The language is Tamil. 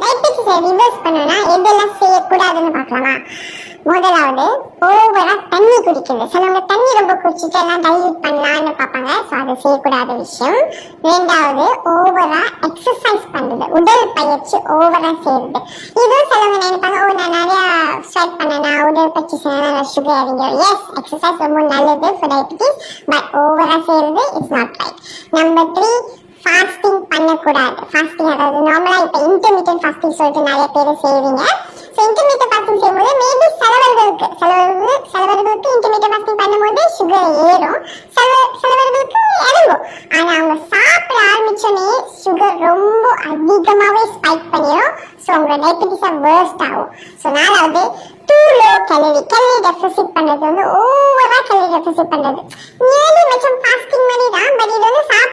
டயபெட்டிஸை ரிவர்ஸ் பண்ணணும்னா எதெல்லாம் செய்யக்கூடாதுன்னு பார்க்கலாமா? முதலாவது ஓவரா தண்ணி குடிக்கிறது. சிலவங்க தண்ணி ரொம்ப குடிச்சிட்டு எல்லாம் டைல்யூட் பண்ணலான்னு பார்ப்பாங்க. ஸோ அது செய்யக்கூடாத விஷயம். ரெண்டாவது ஓவரா எக்ஸசைஸ் பண்றது, உடல் பயிற்சி ஓவரா செய்யறது. இதுவும் சிலவங்க நினைப்பாங்க, ஓ நான் நிறைய ஸ்வெட் பண்ணனா உடல் பயிற்சி செய்யறதுனால சுகர் இறங்கிடும். எஸ், எக்ஸசைஸ் ரொம்ப நல்லது ஃபார் டயபெட்டிஸ், பட் ஓவரா செய்யறது it's not right. Number 3, fasting பண்ணக்கூடாது. ஃபாஸ்டிங் அதாவது நார்மலா இப்ப இன்டர்மீடியன்ட் ஃபாஸ்டிங் சொல்லிட்டு நிறைய பேர் செய்வீங்க. ஸோ இன்டர்மீடியன்ட் ஃபாஸ்டிங் செய்யும்போது மேபி சிலவர்களுக்கு இன்டர்மீடியன்ட் ஃபாஸ்டிங் பண்ணும்போது சுகர் ஏறும், சிலவர்களுக்கு இறங்கும். ஆனா அவங்க சாப்பிட ஆரம்பிச்சோடனே சுகர் ரொம்ப அதிகமாவே ஸ்பைக் பண்ணிடும். ஸோ உங்களோட டயபெட்டிஸா வேர்ஸ்ட் ஆகும். ஸோ நாலாவது டூ லோ கேலரி டெபிசிட் பண்றது, ஓவரா கேலரி டெபிசிட் பண்றது. நியர்லி மச்சம் ஃபாஸ்டிங் மாதிரி தான், பட் இது